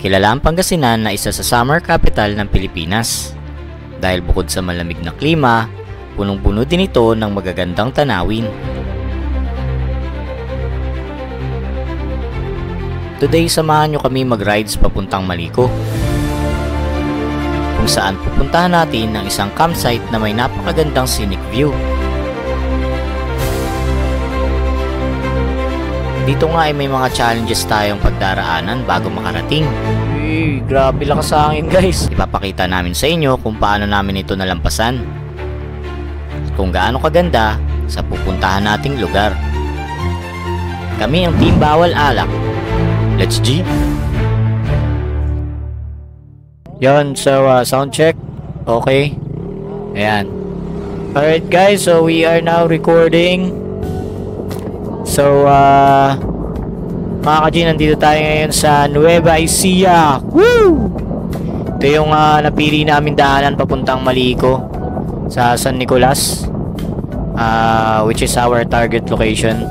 Kilala ang Pangasinan na isa sa summer capital ng Pilipinas. Dahil bukod sa malamig na klima, punong-puno din ito ng magagandang tanawin. Today, samahan nyo kami mag-rides papuntang Maliko, kung saan pupuntahan natin ng isang campsite na may napakagandang scenic view. Dito nga ay may mga challenges tayong pagdaraanan bago makarating. Grabe lakas sa hangin guys. Ipapakita namin sa inyo kung paano namin ito nalampasan at kung gaano kaganda sa pupuntahan nating lugar. Kami ang Team Bawal Alak. Let's G! Yan, so sound check. Okay. Ayan. Alright guys, so we are now recording. So, mga ka-G, nandito tayo ngayon sa Nueva Ecija. Woo! Ito yung napili namin daanan papuntang Maliko sa San Nicolas, which is our target location.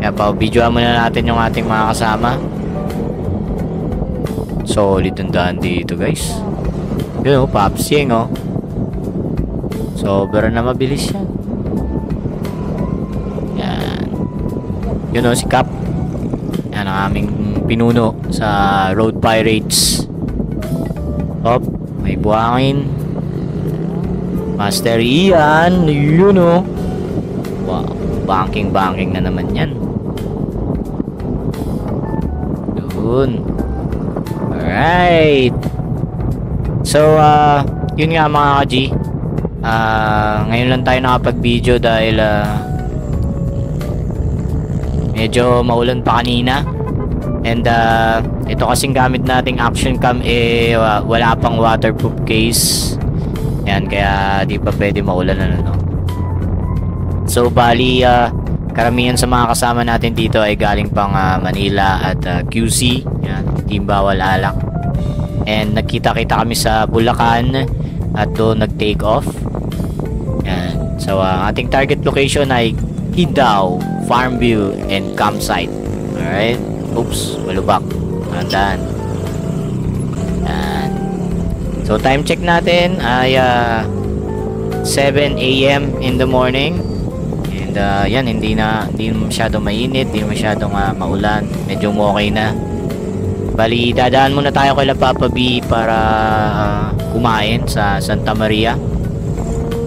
Kaya pa-videoan muna natin yung ating mga kasama. Solid ang daan dito guys. Yun o, papsing o. Sobra na mabilis yan. Yun o, si Cap. Yan ang aming pinuno sa Road Pirates. Hop, may buhangin. Master Ian. Yun o. Wow, banking na naman yan. Yun. Alright. So, yun nga mga ka-G. Ngayon lang tayo nakapag-video dahil medyo maulan pa kanina. And ito kasing gamit nating action cam wala pang waterproof case. Yan, kaya di pa pwede maulan no. So bali karamihan sa mga kasama natin dito ay galing pang Manila at QC. Yan, Team Bawal Alak. And nagkita-kita kami sa Bulacan at doon nag-take off. Yan. So ating target location ay Kidaw, Farmview, and Campsite. Alright. Oops, malubak. Tandaan. Yan. So, time check natin ay 7 AM in the morning. And yan, hindi masyadong mainit, hindi masyadong maulan. Medyo okay na. Bali, dadaan muna tayo kay Papa B para kumain sa Santa Maria.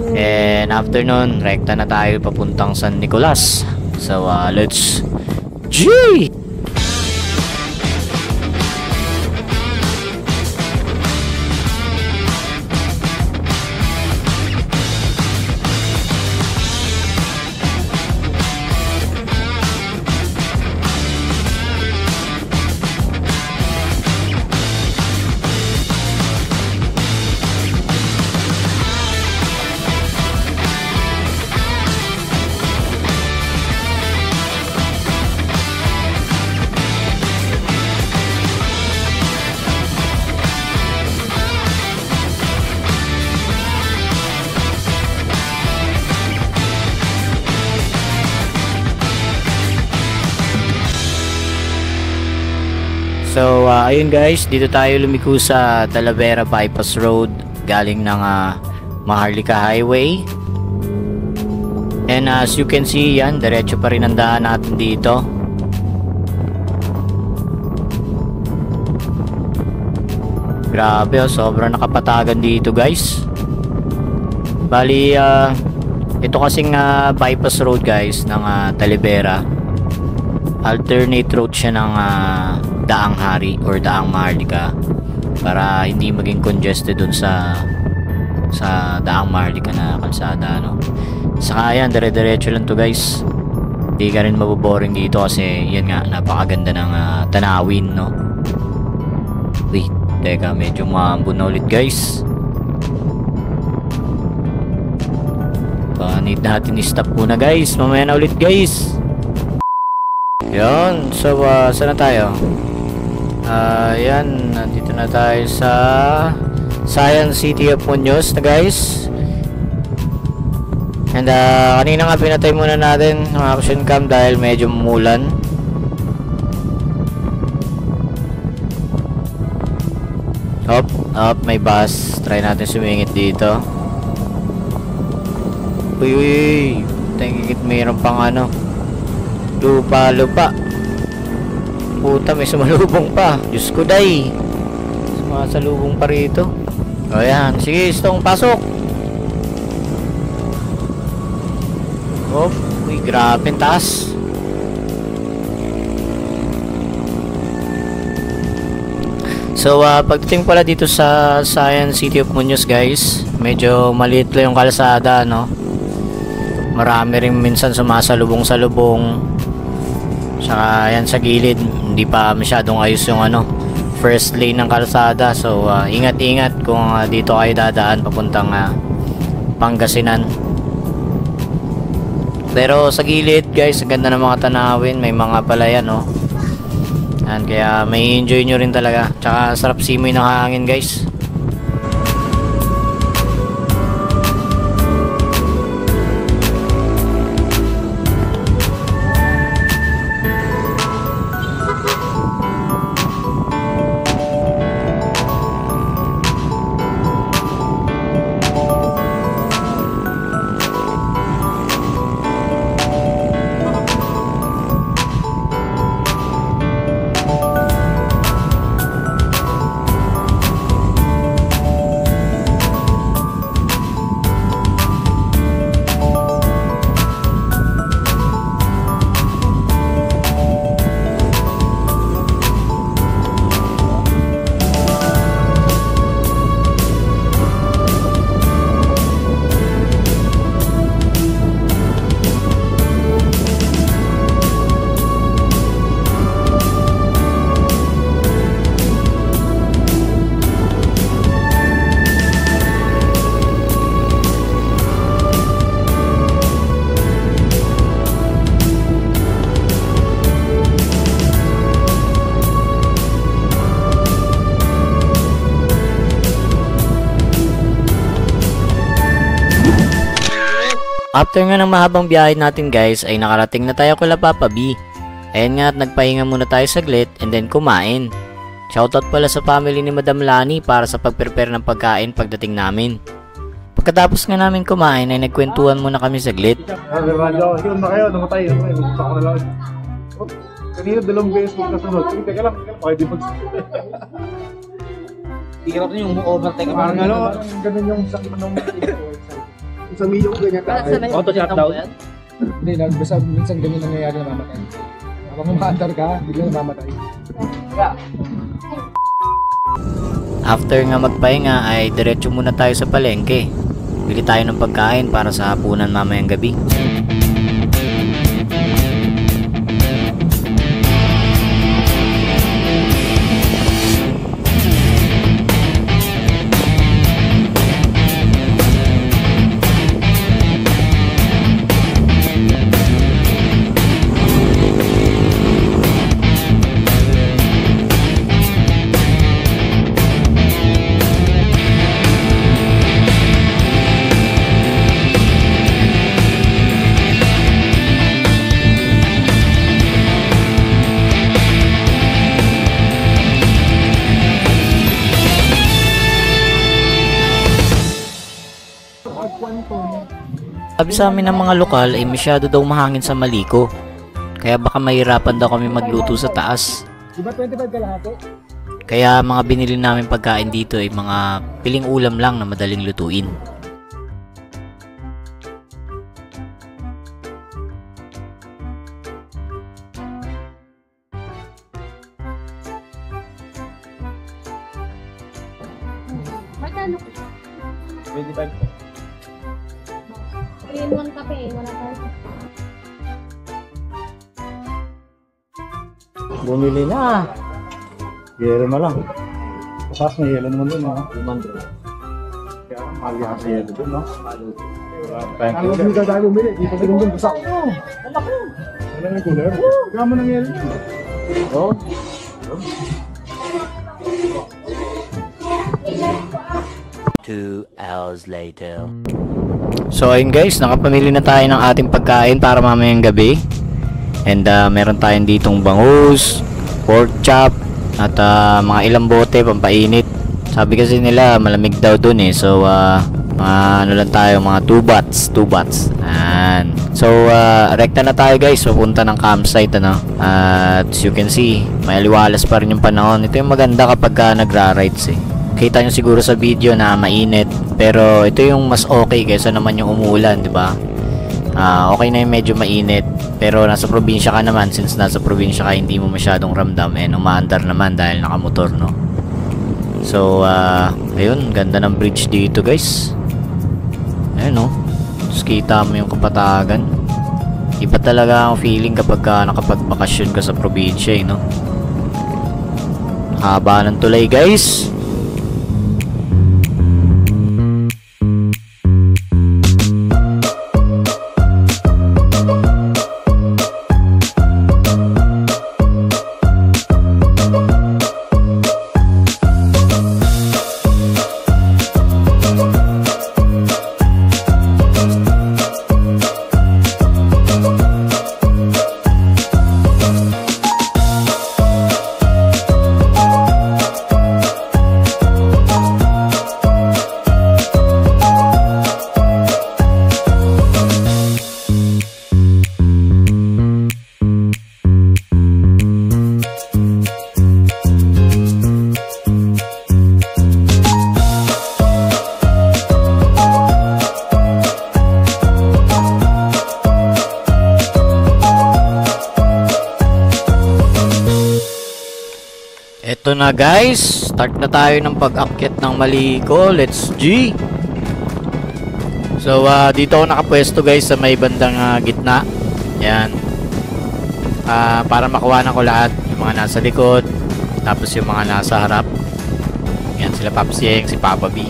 And after nun, rekta na tayo papuntang San Nicolas. So, let's G! So, ayun guys, dito tayo lumiko sa Talavera Bypass Road galing ng Maharlika Highway. And as you can see, yan, diretso pa rin ang daan natin dito. Grabe, sobrang nakapatagan dito guys. Bali, ito kasing bypass road guys ng Talavera. Alternate road siya ng Daang Hari or Daang Maharlika para hindi maging congested dun sa Daang Maharlika na kalsada, no? Saka yan, dire-diretso lang to guys. Hindi ka rin maboboring dito kasi yan nga, napakaganda ng tanawin, no? Wait, teka, medyo maambon na ulit guys. Need natin i-stop muna guys, mamaya na ulit guys. Yan, so saan na tayo? Yan, nandito na tayo sa Science City of Muñoz na guys. And kanina nga pinatay muna natin ang action cam dahil medyo umulan. Up, may bus. Try natin sumingit dito. Uy. Tingikit mayroon pang ano. Lupa. Puta, may sumalubong pa. Diyos ko, day. Sumasalubong pa rito. O yan. Sige, Stong, pasok. Uy, grabe, taas. So, pagdating pala dito sa Science City of Muñoz, guys, medyo maliit lang yung kalsada, no? Marami rin minsan sumasalubong-salubong. Saka yan sa gilid, hindi pa masyadong ayos yung ano, first lane ng kalsada. So, ingat-ingat kung dito kayo dadaan papuntang Pangasinan. Pero sa gilid, guys, ang ganda ng mga tanawin, may mga palayan, no? Yan, kaya may enjoy nyo rin talaga. Tsaka sarap simoy ng hangin, guys. After nga ng mahabang biyahe natin, guys, ay nakarating na tayo kula Papa B. Ayan nga at nagpahinga muna tayo saglit and then kumain. Shoutout pala sa family ni Madam Lani para sa pag-prepare ng pagkain pagdating namin. Pagkatapos nga namin kumain ay nagkwentuhan muna kami saglit. Yun na kayo, namatay. Magpunta ko na lang. Kanina dalawang beses magkasunod. Teka lang, pwede mag... Hirap na yung overtake. Parang ano, ganun yung sakit ng... Sa milyo ko ganyan ka. Auto shutdown? Hindi, basta minsan ganyan nangyayari na mamatay. Habang umaandar ka, biglang namamatay. After nga magpahinga ay diretso muna tayo sa palengke. Bili tayo ng pagkain para sa hapunan mamayang gabi. Sabi sa amin ng mga lokal ay masyado daw mahangin sa Maliko. Kaya baka mahirapan daw kami magluto sa taas. Diba 25 kalahati? Kaya mga binili namin pagkain dito ay mga piling ulam lang na madaling lutuin. Magkano? 25 po. 3-in-1 kape, wala tayo. Bumili na. Yelo na lang. Pasas na yelo naman dun, ha? 200. Kaya mahal yan sa yelo dun, no? Thank you. Ano ka tayo bumili? Di pa ganun dun. Basak mo. Wala na yung cooler. Pagka mo ng yelo dun. Oo. 2 hours later. So ayun guys, nakapamili na tayo ng ating pagkain para mamayang gabi. And meron tayong ditong bangus, pork chop, at mga ilang bote pampainit. Sabi kasi nila malamig daw dun eh. So ano lang tayo, mga 2 bats. And so rekta na tayo guys, papunta ng campsite ano. At as you can see, may aliwalas pa rin yung panahon. Ito yung maganda kapag nagra-rides eh. Kita nyo siguro sa video na mainit, pero ito yung mas okay kaysa naman yung umuulan, di ba? Okay na yung medyo mainit, pero nasa probinsya ka naman. Since nasa probinsya ka, hindi mo masyadong ramdam, umaandar naman dahil nakamotor, no? So ayun, ganda ng bridge dito guys. Ayun, no? Tapos kita mo yung kapatagan. Iba talaga ang feeling kapag nakapagbakasyon ka sa probinsya, no? Haba ng tulay guys. Ito na guys, start na tayo ng pag-akyat ng Maliko. Let's G! So dito ako nakapwesto guys sa may bandang gitna. Yan. Para makuha ko lahat. Yung mga nasa likod, tapos yung mga nasa harap. Yan sila Papsieng, si Papa B.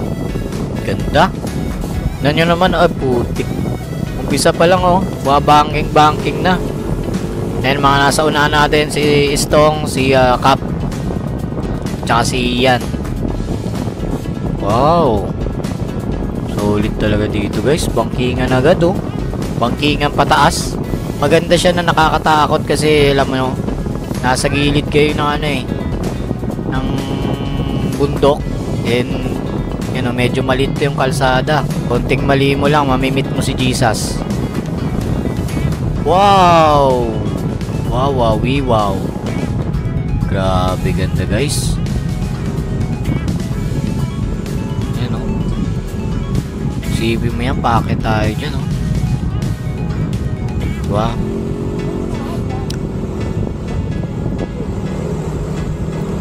Ganda. Nanyo naman, putik. Umpisa pa lang banking na. Yan mga nasa unahan natin, si Istong, si Cap, tsaka si Ian. Wow, solid talaga dito guys. Bankingan agad bankingan pataas. Maganda siya na nakakatakot kasi alam mo nasa gilid kayo ng ng bundok. And medyo maliit yung kalsada. Konting mali mo lang, mamimit mo si Jesus. Wow, wow. Grabe ganda guys. Isipin mo yan, paakit tayo dyan, Wow.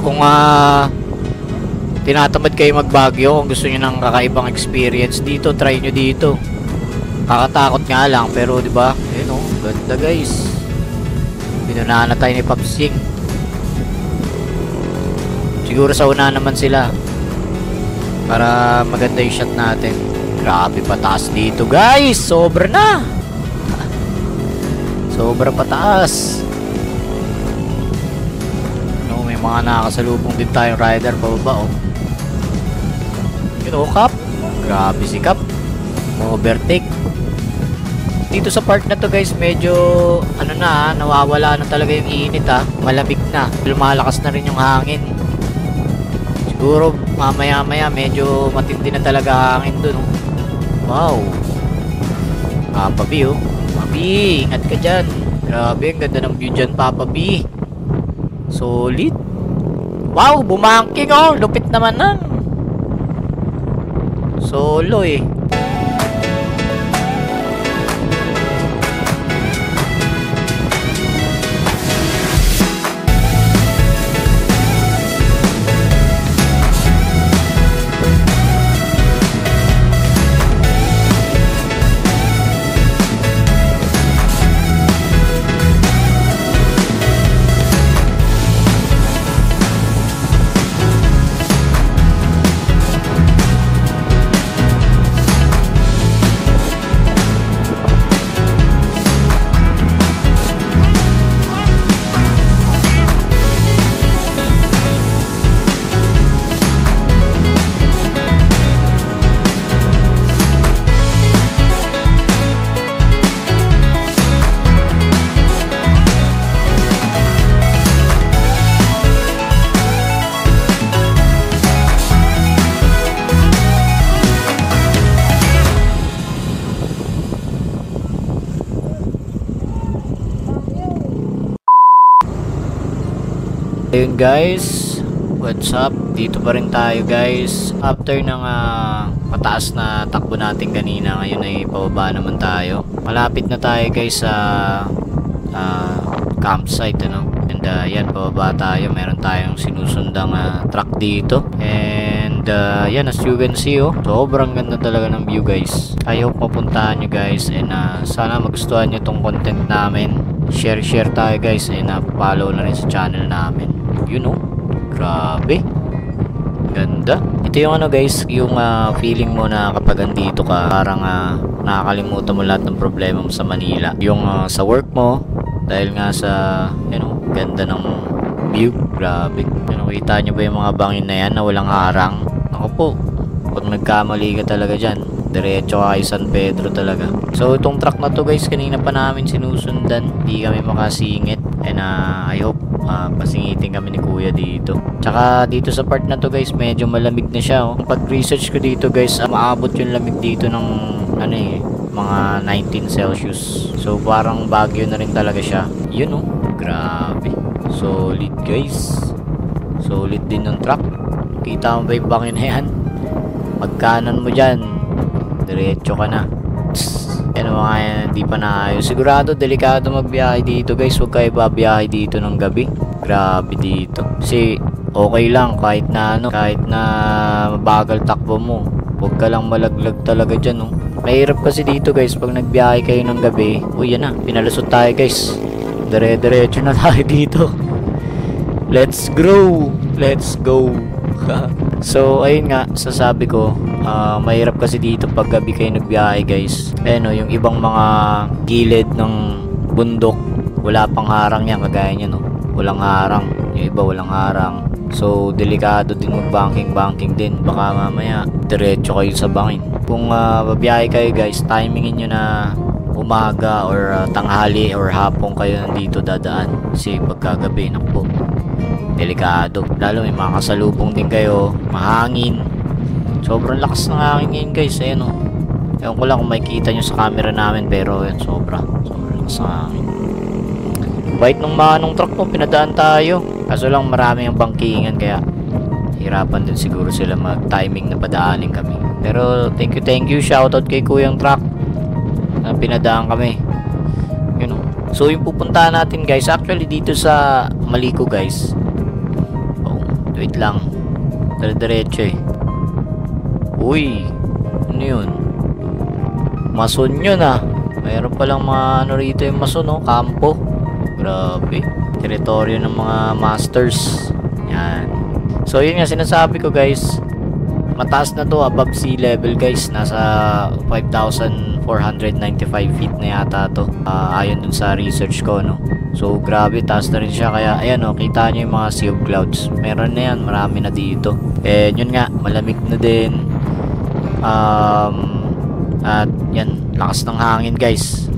Kung tinatamad kayo mag-Baguio, kung gusto nyo ng kakaibang experience dito, try nyo dito. Kakatakot nga lang, pero diba, ganda guys. Pinunahan na tayo ni Papsing. Siguro sa una naman sila, para maganda yung shot natin. Grabe pataas dito guys. Sobra na. Sobra pataas. May mga nakasalubong din tayong rider pababa Cap. Grabe si Cap. Overtake. Dito sa part na to guys, medyo nawawala na talaga yung init Malamig na. Lumalakas na rin yung hangin. Siguro mamaya medyo matindi na talaga hangin dun Wow. Papa B Papa B, ingat ka dyan. Grabe, ang ganda ng view dyan, Papa B. Solid. Wow, bumangking lupit naman nan. Solo Ayun guys, what's up? Dito pa rin tayo guys. After ng mataas na takbo natin kanina, ngayon ay pababa naman tayo. Malapit na tayo guys sa campsite ano. And yan, pababa tayo. Meron tayong sinusundang truck dito. And yan, as you can see sobrang ganda talaga ng view guys. I hope mapuntahan nyo guys. And sana magustuhan nyo tong content namin. Share tayo guys. And follow na rin sa channel namin. You know, grabe ganda. Ito yung ano guys, yung feeling mo na kapag andito ka, parang nakakalimutan mo lahat ng problema mo sa Manila. Yung sa work mo, dahil nga sa ganda ng view. Grabe. Kita nyo ba yung mga bangin na yan na walang harang? Ako po, pag nagkamali ka talaga dyan, diretso ka kay San Pedro talaga. So itong truck na to guys, kanina pa namin sinusundan, di kami makasingit. And I hope pasingitin kami ni kuya dito. Tsaka dito sa part na to guys, medyo malamig na siya. Pag research ko dito guys, maabot yung lamig dito ng mga 19 Celsius. So parang Baguio na rin talaga siya. Yun grabe. Solid guys. Solid din ng truck. Kita mo ba yung bangin na yan? Pagkanan mo dyan, diretso ka na. Yan mga yan, hindi pa naayos. Sigurado delikado magbiyahe dito guys. Huwag kayo babiyahe dito ng gabi. Grabe dito. Kasi okay lang kahit na mabagal takbo mo. Huwag ka lang malaglag talaga dyan Mahirap kasi dito guys pag nagbiyahe kayo ng gabi. Uy yan na, pinalusot tayo guys. Dire-diretso na tayo dito. Let's grow. Let's go. So ayun nga, sasabi ko, mahirap kasi dito pag gabi kayo nagbiyahe guys. Yung ibang mga gilid ng bundok, wala pang harang yan, kagaya niya walang harang. Yung iba walang harang. So delikado din mag-banking din. Baka mamaya diretso kayo sa bangin. Kung babiyahe kayo guys, timingin nyo na umaga or tanghali or hapon kayo nandito dadaan. Kasi pagkagabi, naku po, delikado. Lalo may mga kasalubong din kayo, mahangin. Sobrang lakas ng hangin ngayon guys. Ayan ewan ko lang kung makikita nyo sa camera namin, pero yan, sobrang lakas ng hangin. Bait nung truck mo, pinadaan tayo. Kaso lang marami ang bangkingan, kaya hirapan din siguro sila mag-timing na padaanin kami. Pero thank you, shoutout kay Kuyang Truck na pinadaan kami. So yung pupuntahan natin guys, actually dito sa Maliko guys. Wait lang, dire-diretso Uy, ano yun? Mason yun mayroon palang mga rito yung mason kampo. Grabe, teritoryo ng mga masters. Yan. So yun nga sinasabi ko guys, mataas na to, above sea level guys. Nasa 5,495 feet na yata to, ayon dun sa research ko So grabe, taas na rin siya. Kaya ayan kita nyo yung mga sea of clouds. Meron na yan, marami na dito. And yun nga, malamig na din. At yan, lakas ng hangin guys.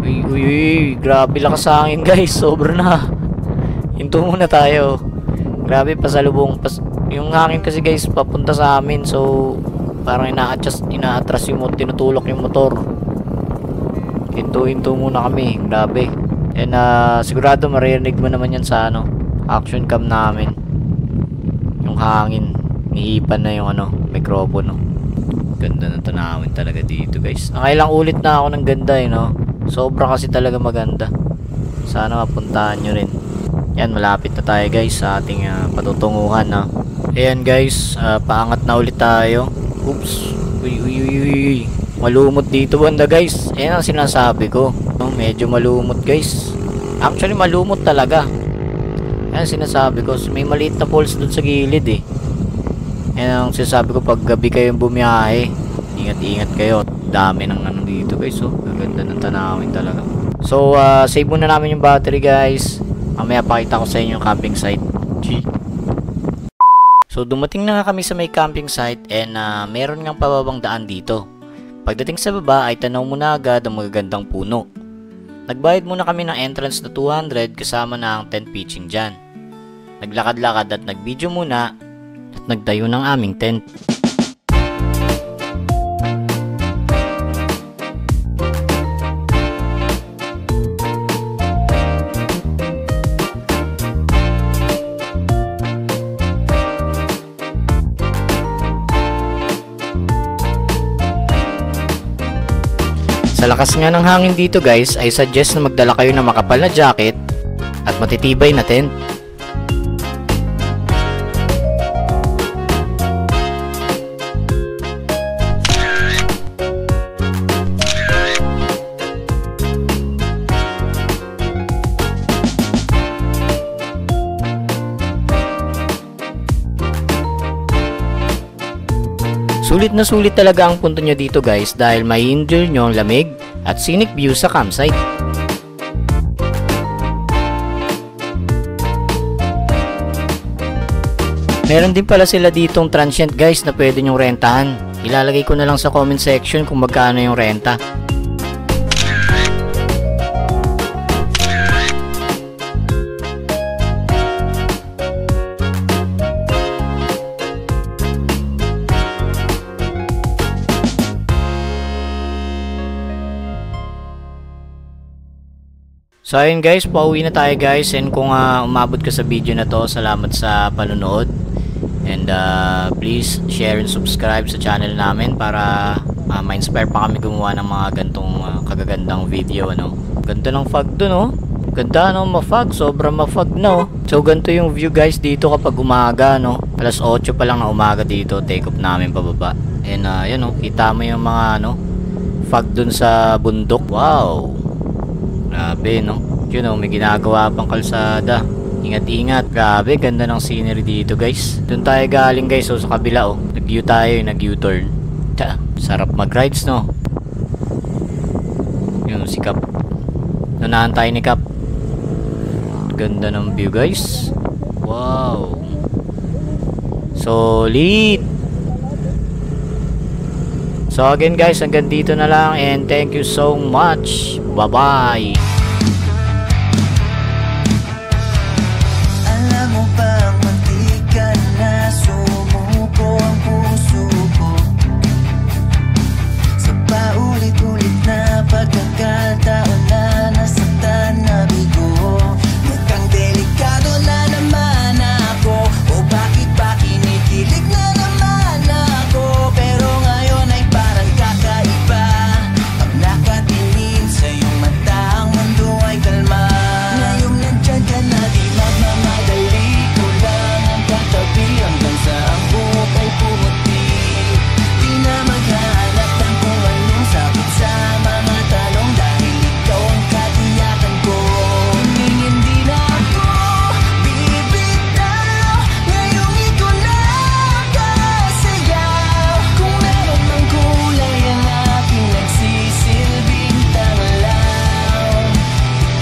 Uy, grabe lakas hangin guys. Sobra na. Hinto muna tayo. Grabe, pasalubong yung hangin kasi guys papunta sa amin. So parang ina-atras yung tinutulok yung motor. Hinto muna kami. Grabe. And sigurado maririnig mo naman yan sa action cam namin. Yung hangin, nihipan na yung mikropono. Ganda ng tanawin talaga dito guys. Nakailang ulit na ako ng ganda Sobra kasi talaga maganda. Sana mapuntahan nyo rin. Yan, malapit na tayo guys sa ating patutunguhan Ayan guys, paangat na ulit tayo. Oops. Uy. Malumot dito banda guys. Ayan ang sinasabi ko. Medyo malumot guys. Actually malumot talaga. Ayan sinasabi ko. May maliit na falls dun sa gilid Ayan ang sinasabi ko, pag gabi kayong bumiyahe, ingat kayo. Dami ng dito guys. Ganda ng tanawin talaga. So save muna namin yung battery guys. Mamaya pakita ko sa inyo yung camping site. So dumating na nga kami sa may camping site. And meron ngang pababang daan dito. Pagdating sa baba ay tanaw muna agad ang magagandang puno. Nagbayad muna kami ng entrance na 200 kasama na ang tent pitching dyan. Naglakad-lakad at nag-video muna at nagtayo ng aming tent. Sa lakas nga ng hangin dito guys, I suggest na magdala kayo ng makapal na jacket at matitibay na tent. Sulit na sulit talaga ang punto nyo dito guys dahil may enjoy nyo ang lamig at scenic view sa campsite. Meron din pala sila ditong transient guys na pwede nyong rentahan. Ilalagay ko na lang sa comment section kung magkano yung renta. So ayun guys, pauwi na tayo guys, and kung umabot ka sa video na to, salamat sa panonood. And please share and subscribe sa channel namin para ma-inspire pa kami gumawa ng mga gantong kagagandang video, ano. Ganda ng fog dun, oh. Ganda, no, ma-fog, sobrang ma-fog na, oh. So ganito yung view guys dito kapag umaga, no. Alas 8 pa lang na umaga dito, take off namin pababa. And yun, oh, kita mo yung mga fog dun sa bundok. Wow. Grabe, no? Yun, may ginagawa pang kalsada. Ingat-ingat. Grabe, ganda ng scenery dito, guys. Doon tayo galing, guys. So, sa kabila, oh. Nag-U tayo, nag-U-turn. Sarap mag-rides, no? Yun, si Cap. Nunahan tayo ni Cap. Ganda ng view, guys. Wow. Solid. So, again, guys, hanggang dito na lang. And thank you so much. Bye-bye. Alam mo bang muntik ka na sumuko ang puso ko sa paulit-ulit na pagkakataon na nasaktan na bigo. Mukhang delikado na naman ako, o bakit ba kinikilig na naman ako? Pero ngayon ay parang kakaiba. Pag nakatingin sa iyong mata, ang mundo ay kalma. Ngayong nandyan ka na, di magmamadali ko lang ang katabi hanggang sa ang buhok ay pumuti. Di na maghanap ng kung anong sagot sa mga tanong dahil ikaw ang katiyakan ko. Hindi na ako bibitaw, ngayong ikaw na kasayaw. Kung meron mang kulay ang aking nagsisilbing tanglaw,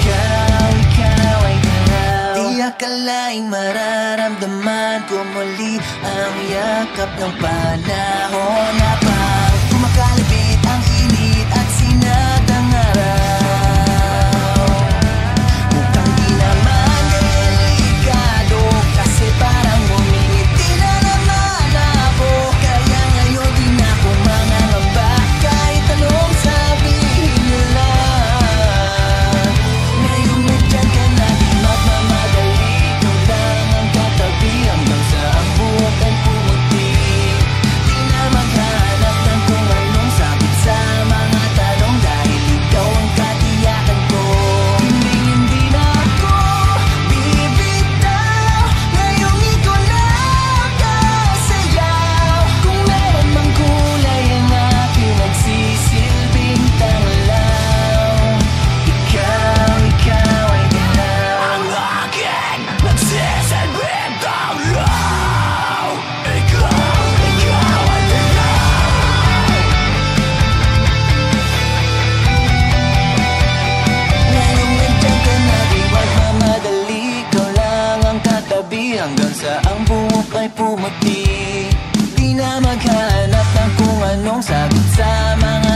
ikaw ay galaw. Di akalaing mararamdaman ko muli ang yakap ng panahon na pang kumakalabit ang init at sinag ng araw. Mukhang di naman delikado kasi parang umingiti na naman ako. Kaya ngayon di na ako mangangamba kahit anong sabihin nila. Ngayon nandyan ka na, di magmamadali ko lang ang katabi hanggang sa ang buhok ay pumuti. Di na maghanap ng kung anong sagot sa mga tanong dahil ikaw ang katiyakan ko. Hindi na ako bibitaw, ngayong ikaw na kasayaw. Kung meron mang kulay ang aking nagsisilbing tanglaw, ikaw ay galaw. Ang aking nagsisilbing tanglaw, ikaw ay galaw. Ngayong nandyan ka na, di magmamadali, ikaw lang ang katabi hanggang sa ang buhok ay pumuti. Di na maghanap ng kung anong sagot sa mga